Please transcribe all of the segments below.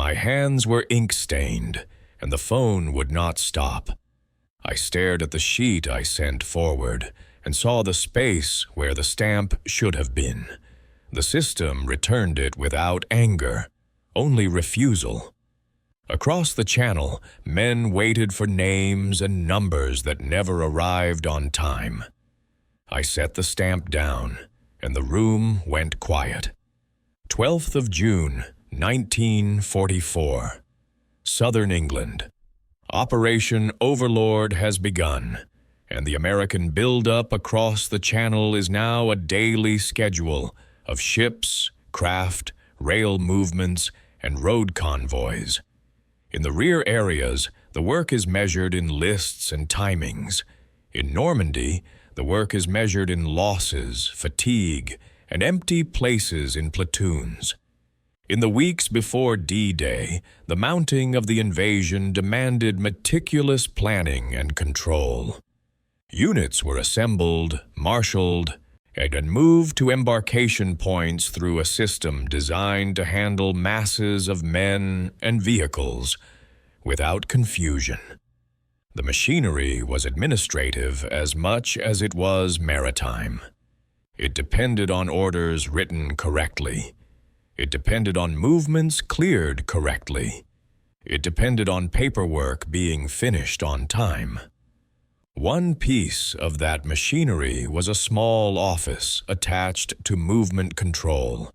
My hands were ink-stained, and the phone would not stop. I stared at the sheet I sent forward and saw the space where the stamp should have been. The system returned it without anger, only refusal. Across the channel, men waited for names and numbers that never arrived on time. I set the stamp down, and the room went quiet. 12th of June, 1944. Southern England. Operation Overlord has begun, and the American build-up across the channel is now a daily schedule of ships, craft, rail movements, and road convoys. In the rear areas, the work is measured in lists and timings. In Normandy, the work is measured in losses, fatigue, and empty places in platoons. In the weeks before D-Day, the mounting of the invasion demanded meticulous planning and control. Units were assembled, marshaled, and moved to embarkation points through a system designed to handle masses of men and vehicles without confusion. The machinery was administrative as much as it was maritime. It depended on orders written correctly. It depended on movements cleared correctly. It depended on paperwork being finished on time. One piece of that machinery was a small office attached to movement control.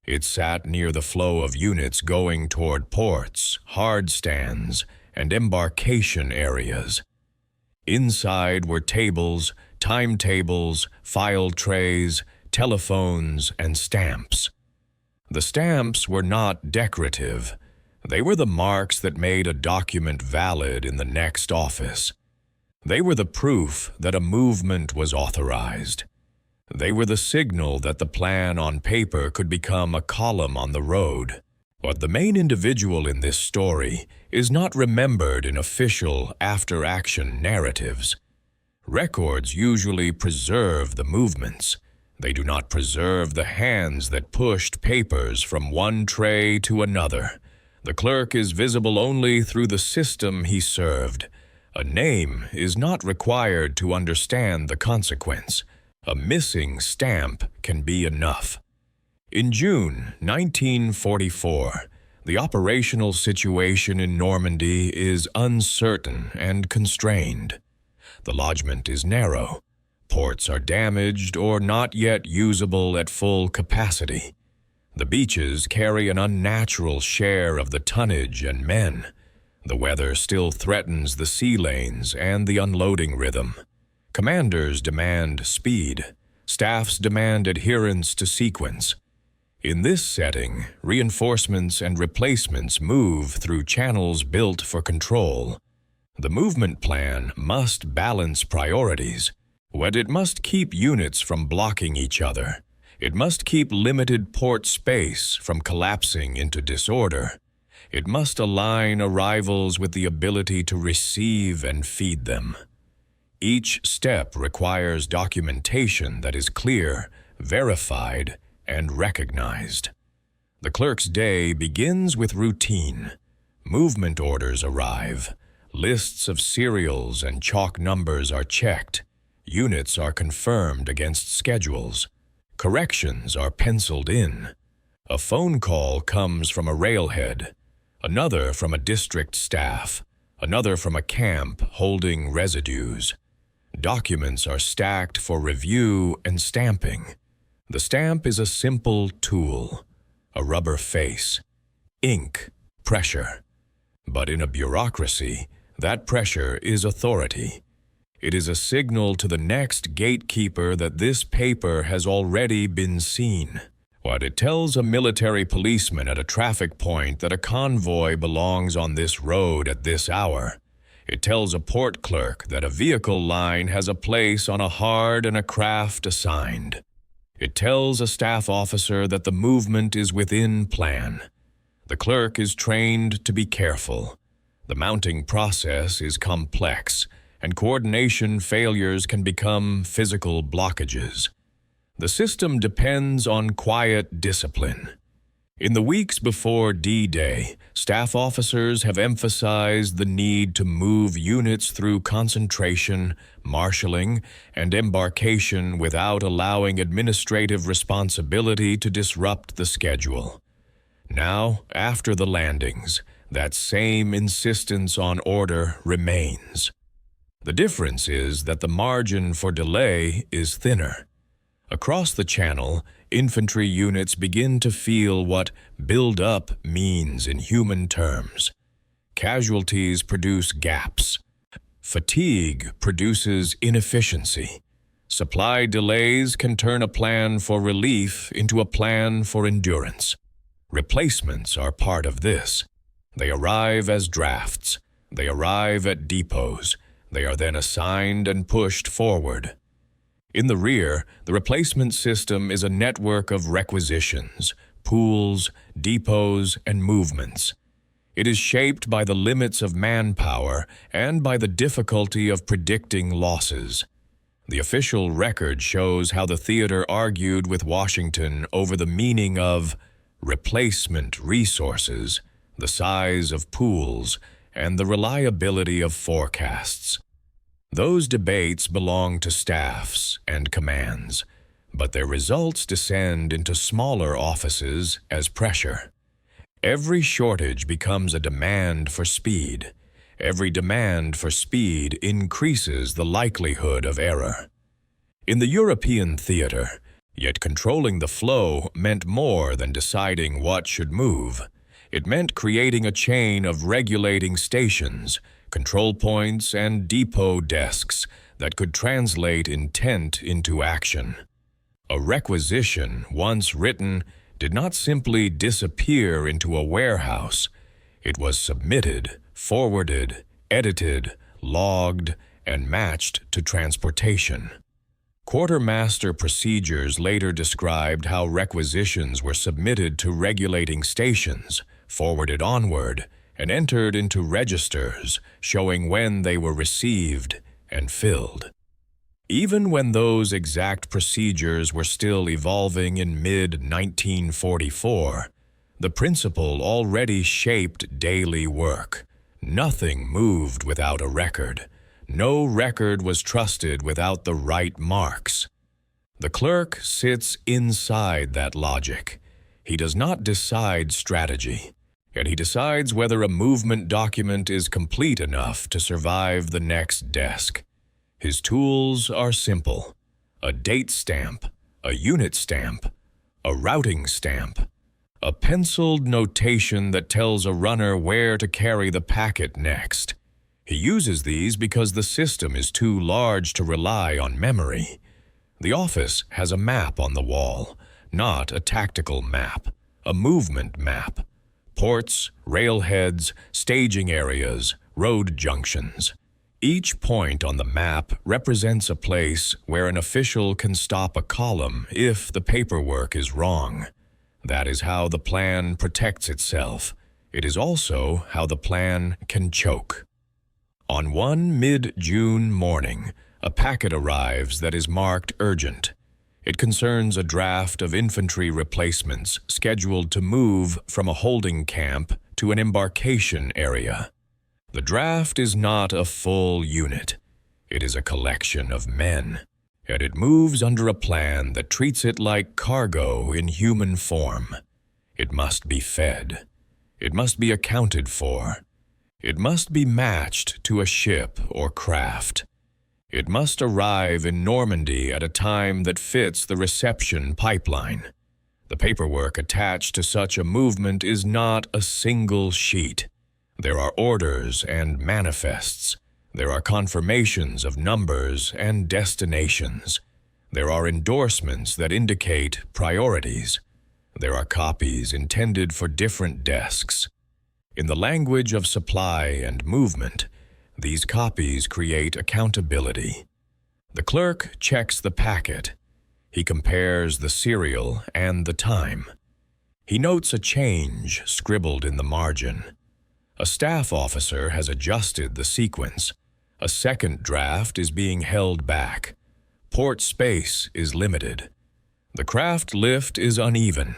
It sat near the flow of units going toward ports, hard stands, and embarkation areas. Inside were tables, timetables, file trays, telephones, and stamps. The stamps were not decorative. They were the marks that made a document valid in the next office. They were the proof that a movement was authorized. They were the signal that the plan on paper could become a column on the road. But the main individual in this story is not remembered in official after-action narratives. Records usually preserve the movements. They do not preserve the hands that pushed papers from one tray to another. The clerk is visible only through the system he served. A name is not required to understand the consequence. A missing stamp can be enough. In June 1944, the operational situation in Normandy is uncertain and constrained. The lodgment is narrow. Ports are damaged or not yet usable at full capacity. The beaches carry an unnatural share of the tonnage and men. The weather still threatens the sea lanes and the unloading rhythm. Commanders demand speed. Staffs demand adherence to sequence. In this setting, reinforcements and replacements move through channels built for control. The movement plan must balance priorities. But it must keep units from blocking each other. It must keep limited port space from collapsing into disorder. It must align arrivals with the ability to receive and feed them. Each step requires documentation that is clear, verified, and recognized. The clerk's day begins with routine. Movement orders arrive. Lists of serials and chalk numbers are checked. Units are confirmed against schedules. Corrections are penciled in. A phone call comes from a railhead, another from a district staff, another from a camp holding residues. Documents are stacked for review and stamping. The stamp is a simple tool, a rubber face, ink, pressure. But in a bureaucracy, that pressure is authority. It is a signal to the next gatekeeper that this paper has already been seen. What it tells a military policeman at a traffic point that a convoy belongs on this road at this hour. It tells a port clerk that a vehicle line has a place on a hard and a craft assigned. It tells a staff officer that the movement is within plan. The clerk is trained to be careful. The mounting process is complex, and coordination failures can become physical blockages. The system depends on quiet discipline. In the weeks before D-Day, staff officers have emphasized the need to move units through concentration, marshalling, and embarkation without allowing administrative responsibility to disrupt the schedule. Now, after the landings, that same insistence on order remains. The difference is that the margin for delay is thinner. Across the channel, infantry units begin to feel what build up means in human terms. Casualties produce gaps. Fatigue produces inefficiency. Supply delays can turn a plan for relief into a plan for endurance. Replacements are part of this. They arrive as drafts. They arrive at depots. They are then assigned and pushed forward. In the rear, the replacement system is a network of requisitions, pools, depots, and movements. It is shaped by the limits of manpower and by the difficulty of predicting losses. The official record shows how the theater argued with Washington over the meaning of replacement resources, the size of pools, and the reliability of forecasts. Those debates belong to staffs and commands, but their results descend into smaller offices as pressure. Every shortage becomes a demand for speed. Every demand for speed increases the likelihood of error. In the European theater, yet controlling the flow meant more than deciding what should move. It meant creating a chain of regulating stations, control points, and depot desks that could translate intent into action. A requisition, once written, did not simply disappear into a warehouse. It was submitted, forwarded, edited, logged, and matched to transportation. Quartermaster procedures later described how requisitions were submitted to regulating stations, forwarded onward, and entered into registers showing when they were received and filled. Even when those exact procedures were still evolving in mid-1944, the principle already shaped daily work. Nothing moved without a record. No record was trusted without the right marks. The clerk sits inside that logic. He does not decide strategy. Yet he decides whether a movement document is complete enough to survive the next desk. His tools are simple: a date stamp, a unit stamp, a routing stamp, a penciled notation that tells a runner where to carry the packet next. He uses these because the system is too large to rely on memory. The office has a map on the wall, not a tactical map, a movement map. Ports, railheads, staging areas, road junctions. Each point on the map represents a place where an official can stop a column if the paperwork is wrong. That is how the plan protects itself. It is also how the plan can choke. On one mid-June morning, a packet arrives that is marked urgent. It concerns a draft of infantry replacements scheduled to move from a holding camp to an embarkation area. The draft is not a full unit. It is a collection of men, and it moves under a plan that treats it like cargo in human form. It must be fed. It must be accounted for. It must be matched to a ship or craft. It must arrive in Normandy at a time that fits the reception pipeline. The paperwork attached to such a movement is not a single sheet. There are orders and manifests. There are confirmations of numbers and destinations. There are endorsements that indicate priorities. There are copies intended for different desks. In the language of supply and movement, these copies create accountability. The clerk checks the packet. He compares the serial and the time. He notes a change scribbled in the margin. A staff officer has adjusted the sequence. A second draft is being held back. Port space is limited. The craft lift is uneven.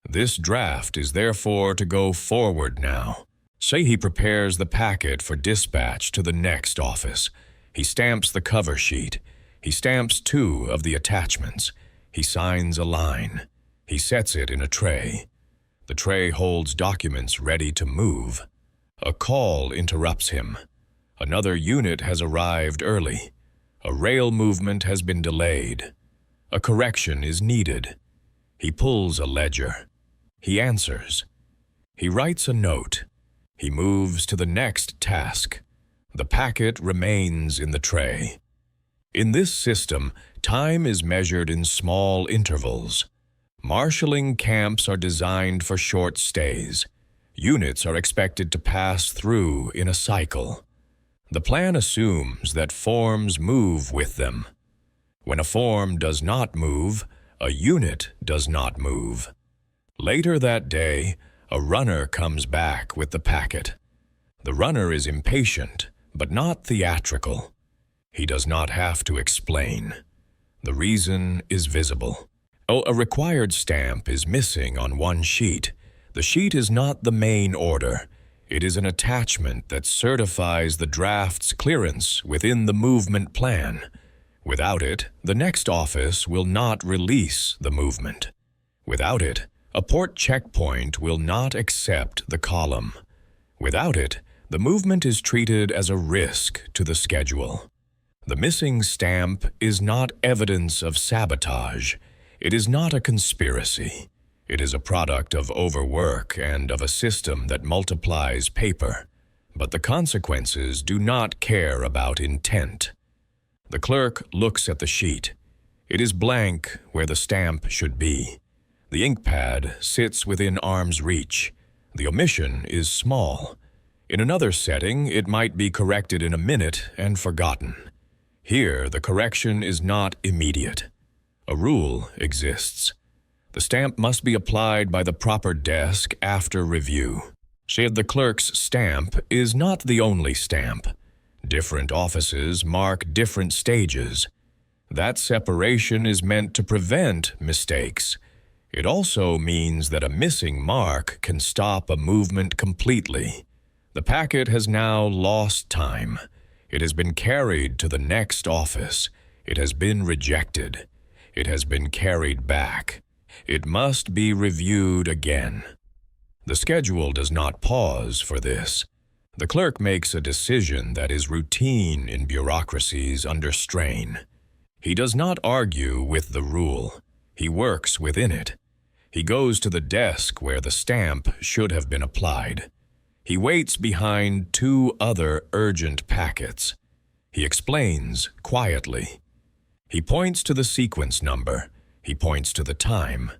This draft is therefore to go forward now. Say he prepares the packet for dispatch to the next office. He stamps the cover sheet. He stamps 2 of the attachments. He signs a line. He sets it in a tray. The tray holds documents ready to move. A call interrupts him. Another unit has arrived early. A rail movement has been delayed. A correction is needed. He pulls a ledger. He answers. He writes a note. He moves to the next task. The packet remains in the tray. In this system, time is measured in small intervals. Marshalling camps are designed for short stays. Units are expected to pass through in a cycle. The plan assumes that forms move with them. When a form does not move, a unit does not move. Later that day, a runner comes back with the packet. The runner is impatient, but not theatrical. He does not have to explain. The reason is visible. A required stamp is missing on one sheet. The sheet is not the main order. It is an attachment that certifies the draft's clearance within the movement plan. Without it, the next office will not release the movement. Without it, a port checkpoint will not accept the column. Without it, the movement is treated as a risk to the schedule. The missing stamp is not evidence of sabotage. It is not a conspiracy. It is a product of overwork and of a system that multiplies paper. But the consequences do not care about intent. The clerk looks at the sheet. It is blank where the stamp should be. The ink pad sits within arm's reach. The omission is small. In another setting, it might be corrected in a minute and forgotten. Here, the correction is not immediate. A rule exists. The stamp must be applied by the proper desk after review. The clerk's stamp is not the only stamp. Different offices mark different stages. That separation is meant to prevent mistakes. It also means that a missing mark can stop a movement completely. The packet has now lost time. It has been carried to the next office. It has been rejected. It has been carried back. It must be reviewed again. The schedule does not pause for this. The clerk makes a decision that is routine in bureaucracies under strain. He does not argue with the rule. He works within it. He goes to the desk where the stamp should have been applied. He waits behind 2 other urgent packets. He explains quietly. He points to the sequence number. He points to the time.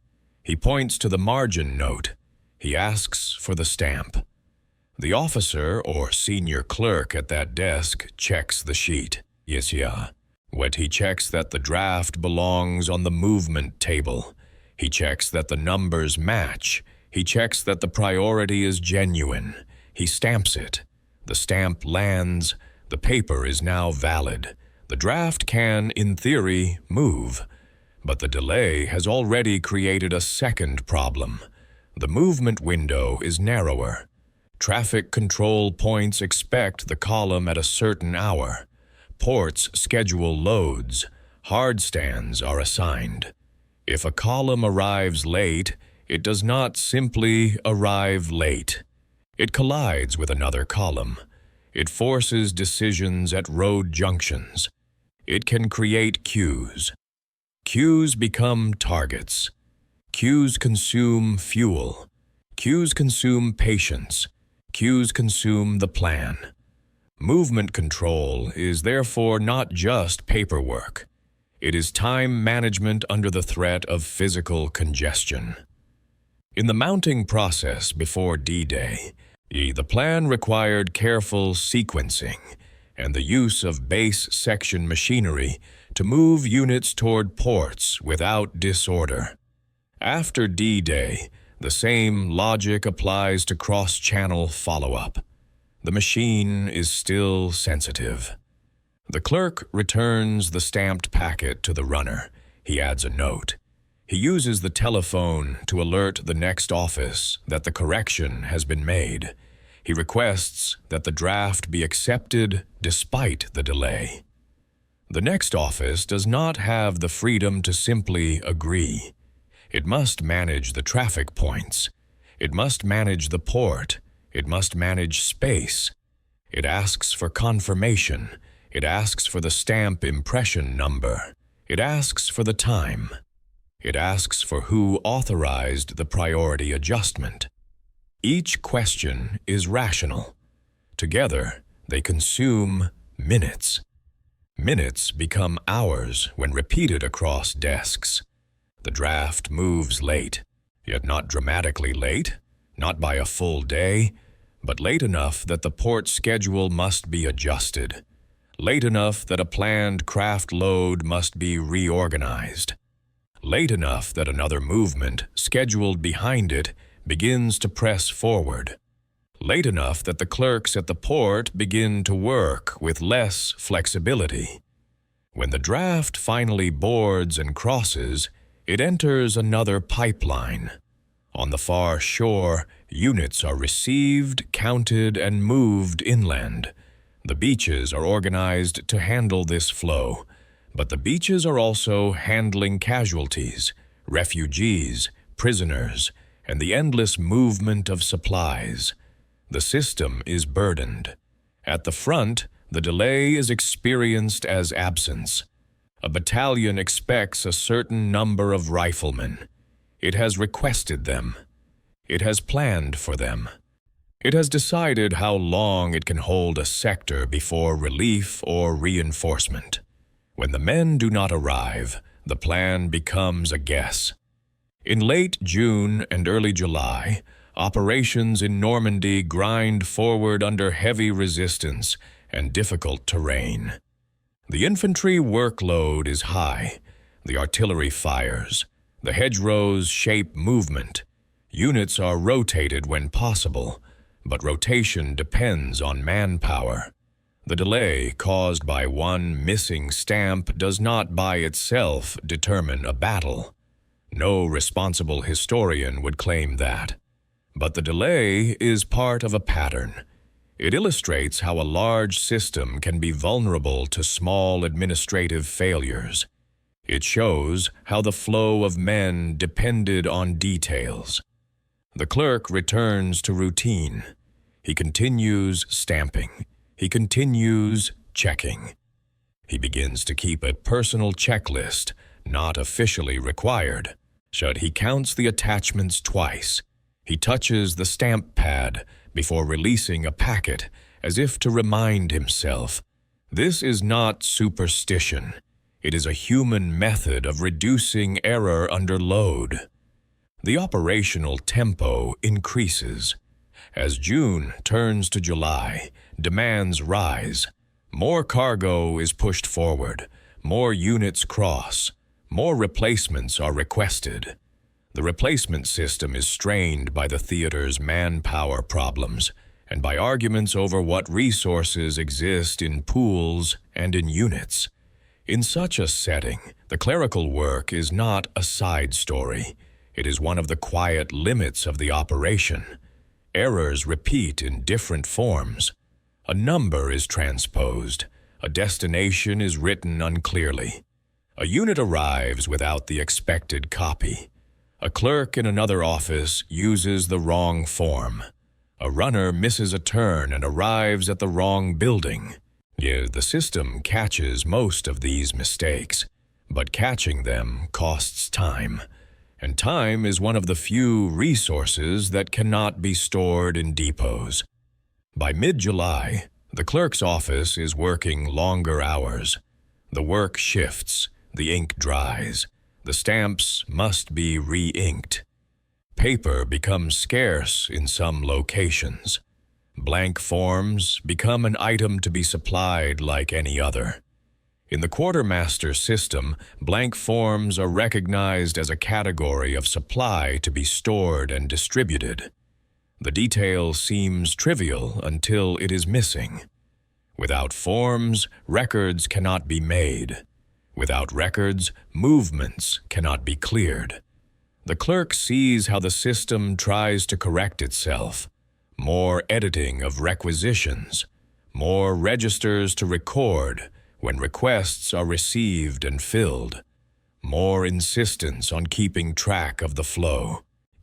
He points to the margin note. He asks for the stamp. The officer or senior clerk at that desk checks the sheet. Yes, yeah. He checks that the draft belongs on the movement table. He checks that the numbers match. He checks that the priority is genuine. He stamps it. The stamp lands. The paper is now valid. The draft can, in theory, move. But the delay has already created a second problem. The movement window is narrower. Traffic control points expect the column at a certain hour. Ports schedule loads. Hard stands are assigned. If a column arrives late, it does not simply arrive late. It collides with another column. It forces decisions at road junctions. It can create queues. Queues become targets. Queues consume fuel. Queues consume patience. Queues consume the plan. Movement control is therefore not just paperwork. It is time management under the threat of physical congestion. In the mounting process before D-Day, the plan required careful sequencing and the use of base section machinery to move units toward ports without disorder. After D-Day, the same logic applies to cross-channel follow-up. The machine is still sensitive. The clerk returns the stamped packet to the runner. He adds a note. He uses the telephone to alert the next office that the correction has been made. He requests that the draft be accepted despite the delay. The next office does not have the freedom to simply agree. It must manage the traffic points. It must manage the port. It must manage space. It asks for confirmation. It asks for the stamp impression number. It asks for the time. It asks for who authorized the priority adjustment. Each question is rational. Together, they consume minutes. Minutes become hours when repeated across desks. The draft moves late, yet not dramatically late, not by a full day, but late enough that the port schedule must be adjusted, late enough that a planned craft load must be reorganized, late enough that another movement, scheduled behind it, begins to press forward, late enough that the clerks at the port begin to work with less flexibility. When the draft finally boards and crosses, it enters another pipeline. On the far shore, units are received, counted, and moved inland. The beaches are organized to handle this flow, but the beaches are also handling casualties, refugees, prisoners, and the endless movement of supplies. The system is burdened. At the front, the delay is experienced as absence. A battalion expects a certain number of riflemen. It has requested them. It has planned for them. It has decided how long it can hold a sector before relief or reinforcement. When the men do not arrive, the plan becomes a guess. In late June and early July, operations in Normandy grind forward under heavy resistance and difficult terrain. The infantry workload is high. The artillery fires. The hedgerows shape movement. Units are rotated when possible, but rotation depends on manpower. The delay caused by one missing stamp does not by itself determine a battle. No responsible historian would claim that. But the delay is part of a pattern. It illustrates how a large system can be vulnerable to small administrative failures. It shows how the flow of men depended on details. The clerk returns to routine. He continues stamping. He continues checking. He begins to keep a personal checklist, not officially required. He counts the attachments twice. He touches the stamp pad before releasing a packet, as if to remind himself. This is not superstition. It is a human method of reducing error under load. The operational tempo increases. As June turns to July, demands rise. More cargo is pushed forward. More units cross. More replacements are requested. The replacement system is strained by the theater's manpower problems and by arguments over what resources exist in pools and in units. In such a setting, the clerical work is not a side story. It is one of the quiet limits of the operation. Errors repeat in different forms. A number is transposed. A destination is written unclearly. A unit arrives without the expected copy. A clerk in another office uses the wrong form. A runner misses a turn and arrives at the wrong building. The system catches most of these mistakes, but catching them costs time. And time is one of the few resources that cannot be stored in depots. By mid-July, the clerk's office is working longer hours. The work shifts, the ink dries. The stamps must be re-inked. Paper becomes scarce in some locations. Blank forms become an item to be supplied like any other. In the quartermaster system, blank forms are recognized as a category of supply to be stored and distributed. The detail seems trivial until it is missing. Without forms, records cannot be made. Without records, movements cannot be cleared. The clerk sees how the system tries to correct itself. More editing of requisitions, more registers to record when requests are received and filled, more insistence on keeping track of the flow.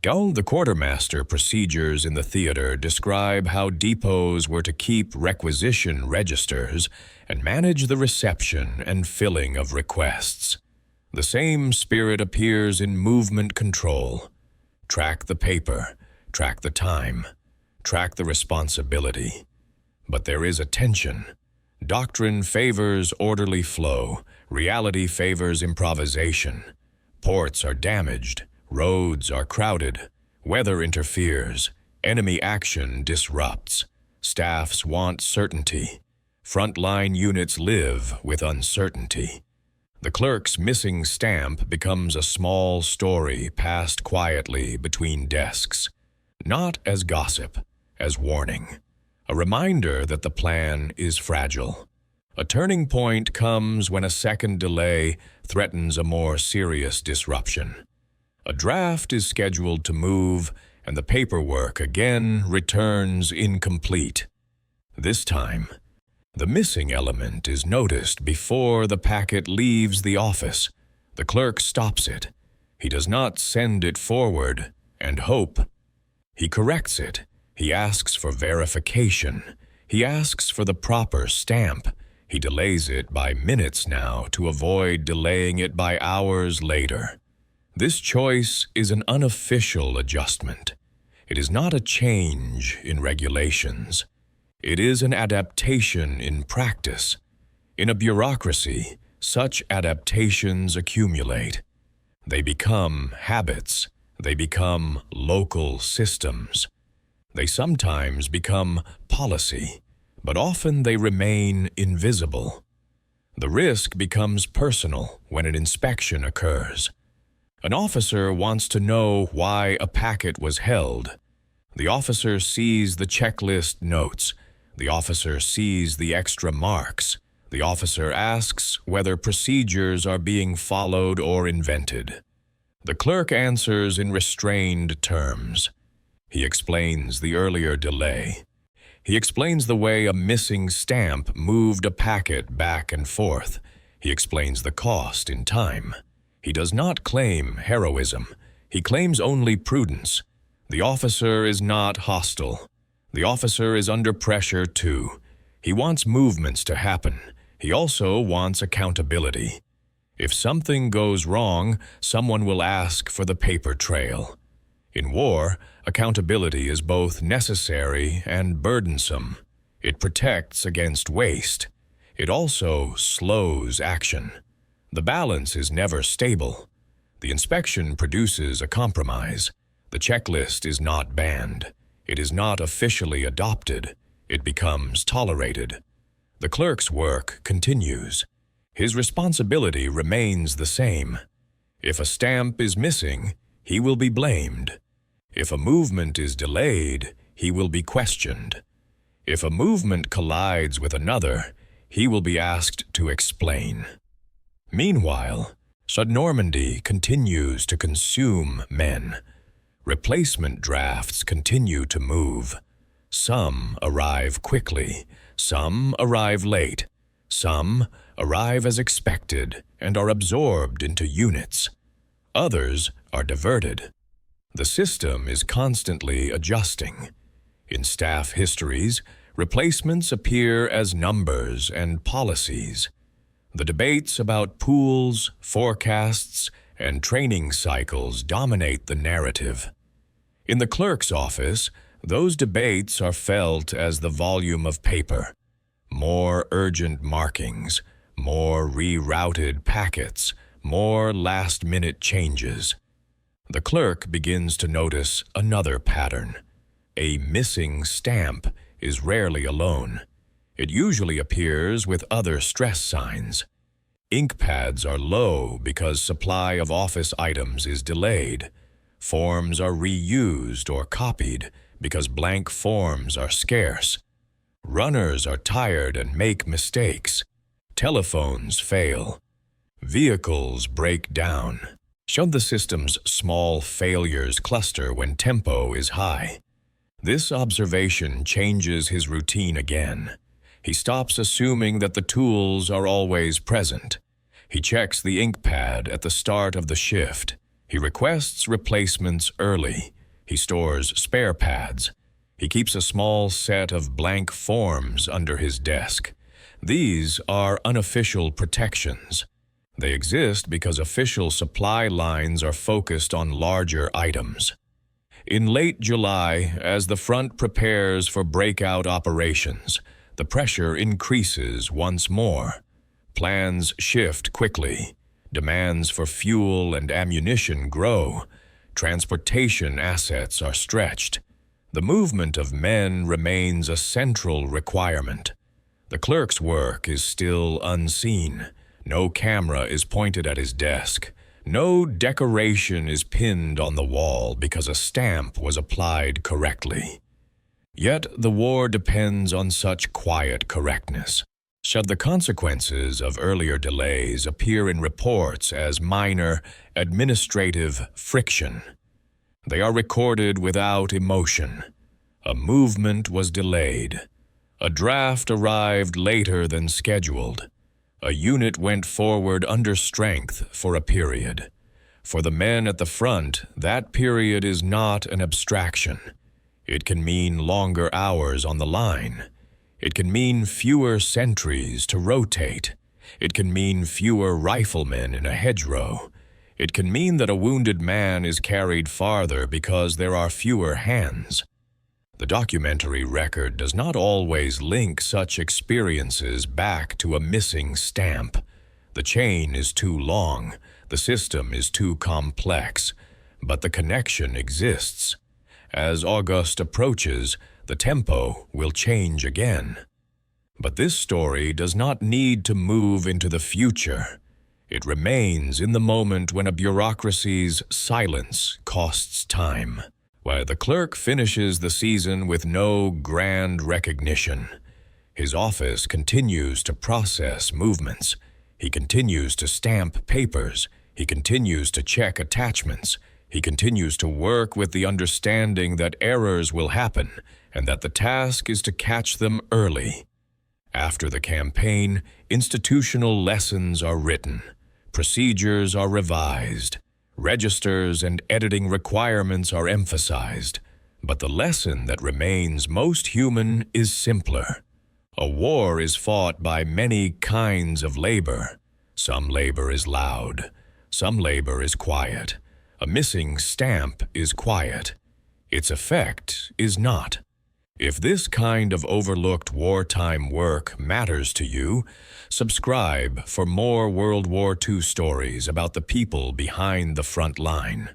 All the quartermaster procedures in the theater describe how depots were to keep requisition registers and manage the reception and filling of requests. The same spirit appears in movement control. Track the paper, track the time, track the responsibility. But there is a tension. Doctrine favors orderly flow, reality favors improvisation. Ports are damaged, roads are crowded, weather interferes, enemy action disrupts. Staffs want certainty. Frontline units live with uncertainty. The clerk's missing stamp becomes a small story passed quietly between desks, not as gossip, as warning. A reminder that the plan is fragile. A turning point comes when a second delay threatens a more serious disruption. A draft is scheduled to move, and the paperwork again returns incomplete. This time, the missing element is noticed before the packet leaves the office. The clerk stops it. He does not send it forward and hope. He corrects it. He asks for verification. He asks for the proper stamp. He delays it by minutes now to avoid delaying it by hours later. This choice is an unofficial adjustment. It is not a change in regulations. It is an adaptation in practice. In a bureaucracy, such adaptations accumulate. They become habits. They become local systems. They sometimes become policy, but often they remain invisible. The risk becomes personal when an inspection occurs. An officer wants to know why a packet was held. The officer sees the checklist notes. The officer sees the extra marks. The officer asks whether procedures are being followed or invented. The clerk answers in restrained terms. He explains the earlier delay. He explains the way a missing stamp moved a packet back and forth. He explains the cost in time. He does not claim heroism. He claims only prudence. The officer is not hostile. The officer is under pressure too. He wants movements to happen. He also wants accountability. If something goes wrong, someone will ask for the paper trail. In war, accountability is both necessary and burdensome. It protects against waste. It also slows action. The balance is never stable. The inspection produces a compromise. The checklist is not banned. It is not officially adopted. It becomes tolerated. The clerk's work continues. His responsibility remains the same. If a stamp is missing, he will be blamed. If a movement is delayed, he will be questioned. If a movement collides with another, he will be asked to explain. Meanwhile, Normandy continues to consume men. Replacement drafts continue to move. Some arrive quickly, some arrive late, some arrive as expected and are absorbed into units. Others are diverted. The system is constantly adjusting. In staff histories, replacements appear as numbers and policies. The debates about pools, forecasts, and training cycles dominate the narrative. In the clerk's office, those debates are felt as the volume of paper. More urgent markings, more rerouted packets, more last-minute changes. The clerk begins to notice another pattern. A missing stamp is rarely alone. It usually appears with other stress signs. Ink pads are low because supply of office items is delayed. Forms are reused or copied because blank forms are scarce. Runners are tired and make mistakes. Telephones fail. Vehicles break down. Showed the system's small failures cluster when tempo is high. This observation changes his routine again. He stops assuming that the tools are always present. He checks the ink pad at the start of the shift. He requests replacements early. He stores spare pads. He keeps a small set of blank forms under his desk. These are unofficial protections. They exist because official supply lines are focused on larger items. In late July, as the front prepares for breakout operations, the pressure increases once more. Plans shift quickly. Demands for fuel and ammunition grow. Transportation assets are stretched. The movement of men remains a central requirement. The clerk's work is still unseen. No camera is pointed at his desk. No decoration is pinned on the wall because a stamp was applied correctly. Yet the war depends on such quiet correctness. Should the consequences of earlier delays appear in reports as minor administrative friction, they are recorded without emotion. A movement was delayed. A draft arrived later than scheduled. A unit went forward under strength for a period. For the men at the front, that period is not an abstraction. It can mean longer hours on the line. It can mean fewer sentries to rotate. It can mean fewer riflemen in a hedgerow. It can mean that a wounded man is carried farther because there are fewer hands. The documentary record does not always link such experiences back to a missing stamp. The chain is too long, the system is too complex, but the connection exists. As August approaches, the tempo will change again. But this story does not need to move into the future. It remains in the moment when a bureaucracy's silence costs time. While the clerk finishes the season with no grand recognition, his office continues to process movements. He continues to stamp papers. He continues to check attachments. He continues to work with the understanding that errors will happen and that the task is to catch them early. After the campaign, institutional lessons are written. Procedures are revised. Registers and editing requirements are emphasized, but the lesson that remains most human is simpler. A war is fought by many kinds of labor. Some labor is loud. Some labor is quiet. A missing stamp is quiet. Its effect is not. If this kind of overlooked wartime work matters to you, subscribe for more World War II stories about the people behind the front line.